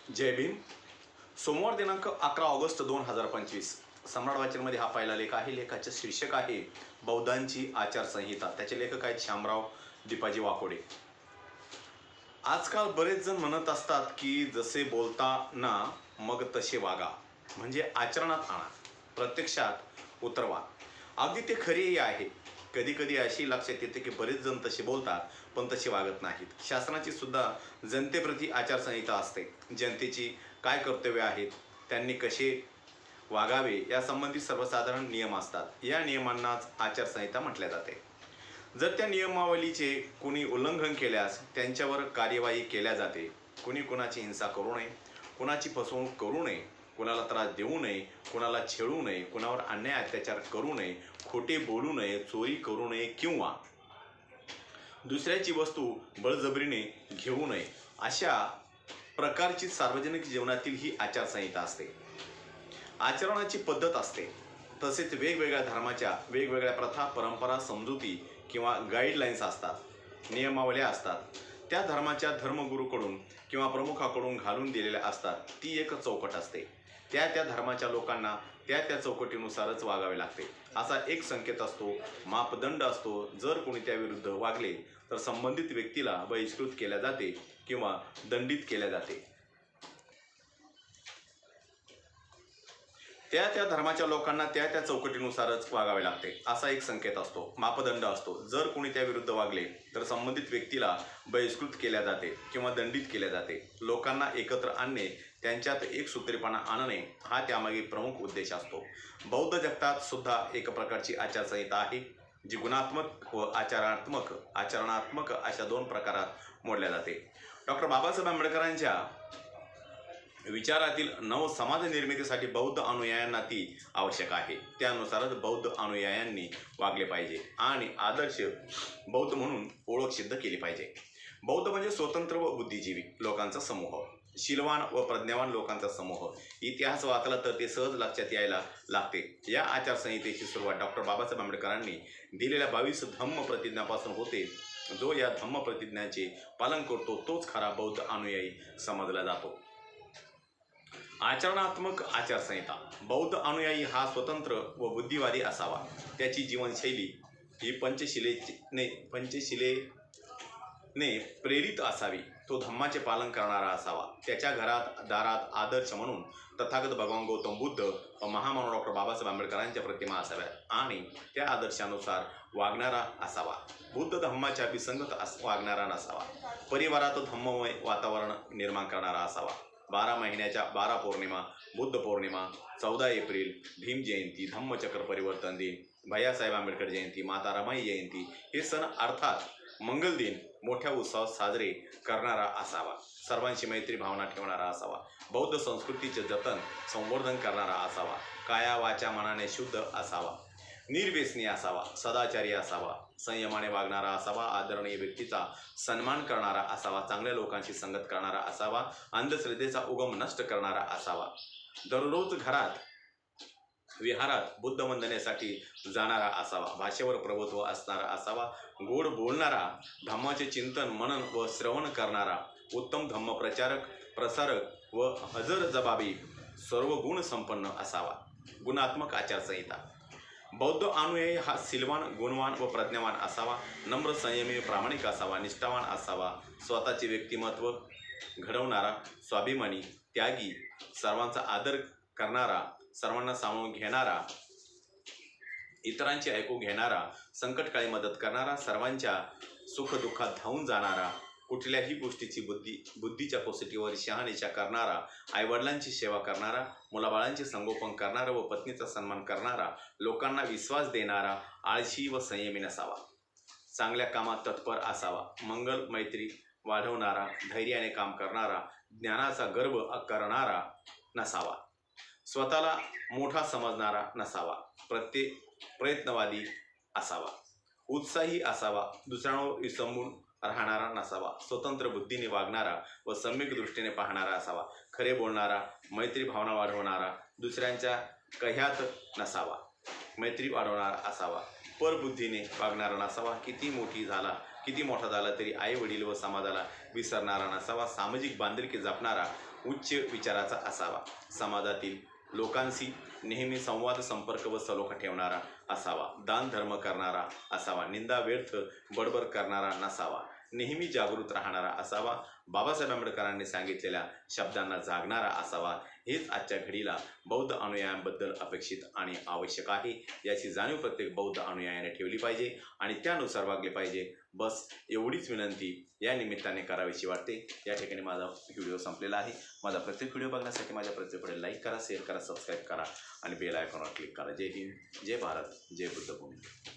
जय भीम. सोमवार दिनांक 11 ऑगस्ट 2025. सम्राट वाचनमध्ये हा पहिला लेख आहे. लेखाचे शीर्षक आहे बौद्धांची आचारसंहिता. त्याचे लेखक आहेत शामराव दीपाजी वाकोडे. आजकाल बरेच जण म्हणत असतात की जसे बोलता ना मग तसे वागा, म्हणजे आचरणात आणा, प्रत्यक्षात उतरवा. अगदी ते खरेही आहे. कधी कधी अशी लक्षात येते की बरेच जण तसे बोलतात पण तसे वागत नाहीत. शासनाची सुद्धा जनतेप्रती आचारसंहिता असते. जनतेची काय कर्तव्य आहेत, त्यांनी कसे वागावे यासंबंधी सर्वसाधारण नियम असतात. या नियमांनाच आचारसंहिता म्हटले जाते. जर त्या नियमावलीचे कुणी उल्लंघन केल्यास त्यांच्यावर कार्यवाही केल्या जाते. कुणी कुणाची हिंसा करू नये, कुणाची फसवणूक करू नये, कुणाला त्रास देऊ नये, कुणाला छेडू नये, कुणावर अन्याय अत्याचार करू नये, खोटे बोलू नये, चोरी करू नये किंवा दुसऱ्याची वस्तू बळजबरीने घेऊ नये, अशा प्रकारची सार्वजनिक जीवनातील ही आचारसंहिता असते. आचरणाची पद्धत असते. तसेच वेगवेगळ्या धर्माच्या वेगवेगळ्या प्रथा, परंपरा, समजुती किंवा गाईडलाईन्स असतात, नियमावल्या असतात. त्या धर्माच्या धर्मगुरूकडून किंवा प्रमुखाकडून घालून दिलेल्या असतात. ती एक चौकट असते. त्या त्या धर्माच्या लोकांना त्या त्या चौकटीनुसारच वागावे लागते. असा एक संकेत असतो, मापदंड असतो. जर कोणी त्याविरुद्ध वागले तर संबंधित व्यक्तीला बहिष्कृत केल्या जाते किंवा दंडित केल्या जाते. त्या त्या धर्माच्या लोकांना त्या त्या चौकटीनुसारच वागावे लागते, असा एक संकेत असतो, मापदंड असतो. जर कोणी त्याविरुद्ध वागले तर संबंधित व्यक्तीला बहिष्कृत केल्या जाते किंवा दंडित केल्या जाते. लोकांना एकत्र आणणे, त्यांच्यात एकसूत्रीपणा आणणे हा त्यामागे प्रमुख उद्देश असतो. बौद्ध जगतात सुद्धा एक प्रकारची आचारसंहिता आहे, जी गुणात्मक व आचरणात्मक अशा दोन प्रकारात मोडल्या जाते. डॉक्टर बाबासाहेब आंबेडकरांच्या विचारातील नव समाज निर्मितीसाठी बौद्ध अनुयायांना ती आवश्यक आहे. त्यानुसारच बौद्ध अनुयायांनी वागले पाहिजे आणि आदर्श बौद्ध म्हणून ओळख सिद्ध केली पाहिजे. बौद्ध म्हणजे स्वतंत्र व बुद्धिजीवी लोकांचा समूह, शीलवान व प्रज्ञावान लोकांचा समूह. इतिहास वाचला तर ते सहज लक्षात यायला लागते. या आचारसंहितेची सुरुवात डॉक्टर बाबासाहेब आंबेडकरांनी दिलेल्या 22 धम्म प्रतिज्ञापासून होते. जो या धम्म प्रतिज्ञांचे पालन करतो तोच खरा बौद्ध अनुयायी समजला जातो. आचरणात्मक आचारसंहिता. बौद्ध अनुयायी हा स्वतंत्र व बुद्धिवादी असावा. त्याची जीवनशैली ही पंचशिलेने प्रेरित असावी. तो धम्माचे पालन करणारा असावा. त्याच्या घरात दारात आदर्श म्हणून तथागत भगवान गौतम बुद्ध व महामानव डॉक्टर बाबासाहेब आंबेडकरांच्या प्रतिमा असाव्यात आणि त्या आदर्शानुसार वागणारा असावा. बुद्ध धम्माच्या विसंगत वागणारा नसावा. परिवारात धम्ममय वातावरण निर्माण करणारा असावा. 12 महिन्याच्या 12 पौर्णिमा, बुद्ध पौर्णिमा, 14 एप्रिल, भीम जयंती, धम्मचक्र परिवर्तन दिन, भैयासाहेब आंबेडकर जयंती, माता रमाई जयंती हे सण अर्थात मंगल दिन मोठ्या उत्सवात साजरे करणारा असावा. सर्वांशी मैत्री भावना ठेवणारा असावा. बौद्ध संस्कृतीचे जतन संवर्धन करणारा असावा. काया वाचा मनाने शुद्ध असावा. निर्व्यसनी असावा. सदाचारी असावा. संयमाने वागणारा असावा. आदरणीय व्यक्तीचा सन्मान करणारा असावा. चांगल्या लोकांची संगत करणारा असावा. अंधश्रद्धेचा उगम नष्ट करणारा असावा. दररोज घरात विहारात बुद्ध वंदनेसाठी जाणारा असावा. भाषेवर प्रभुत्व असणारा असावा. गोड बोलणारा, धम्माचे चिंतन मनन व श्रवण करणारा, उत्तम धम्म प्रचारक प्रसारक व हजरजबाबी सर्व गुण संपन्न असावा. गुणात्मक आचारसंहिता. बौद्ध अनुयायी हा शीलवान, गुणवान व प्रज्ञावान असावा. नम्र, संयमी, प्रामाणिक असावा. निष्ठावान असावा. स्वतःचे व्यक्तिमत्व घडवणारा, स्वाभिमानी, त्यागी, सर्वांचा आदर करणारा, सर्वांना सामावून घेणारा, इतरांची ऐकून घेणारा, संकटकाळी मदत करणारा, सर्वांच्या सुखदुःखात धावून जाणारा, कुठल्याही गोष्टीची बुद्धीच्या कसोटीवर शहानिशा करणारा, आईवडिलांची सेवा करणारा, मुलाबाळांचे संगोपन करणारा व पत्नीचा सन्मान करणारा, लोकांना विश्वास देणारा, आळशी व संयमी नसावा. चांगल्या कामात तत्पर असावा. मंगल मैत्री वाढवणारा, धैर्याने काम करणारा, ज्ञानाचा गर्व करणारा नसावा. स्वतःला मोठा समजणारा नसावा. प्रयत्नवादी असावा. उत्साही असावा. दुसऱ्यांवर विसंबून राहणारा नसावा. स्वतंत्र बुद्धीने वागणारा व सम्यक दृष्टीने पाहणारा असावा. खरे बोलणारा, मैत्री भावना वाढवणारा, दुसऱ्यांच्या कह्यात नसावा. मैत्री वाढवणारा असावा. परबुद्धीने वागणारा नसावा. किती मोठा झाला तरी आई वडील व समाजाला विसरणारा नसावा. सामाजिक बांधिलकी जपणारा, उच्च विचाराचा असावा, समाजातील लोकांशी नेहमी संवाद संपर्क व सलोखा ठेवणारा असावा, दान धर्म करणारा असावा, निंदा व्यर्थ बडबड करणारा नसावा, नेहमी जागृत राहणारा असावा, बाबासाहेब आंबेडकरांनी सांगितलेल्या शब्दांना जागणारा असावा. हेच आजच्या घडीला बौद्ध अनुयायांबद्दल अपेक्षित आणि आवश्यक आहे. याची जाणीव प्रत्येक बौद्ध अनुयायाने ठेवली पाहिजे आणि त्यानुसार वागले पाहिजे. बस एवढीच विनंती या निमित्ताने करावीशी वाटते. या ठिकाणी माझा व्हिडिओ संपलेला आहे. माझा प्रत्येक व्हिडिओ बघण्यासाठी माझ्या प्रत्येक व्हिडिओ लाईक करा, शेअर करा, सबस्क्राईब करा आणि बेल आयकॉनवर क्लिक करा. जय हिंद, जय भारत, जय बुद्धभूमी.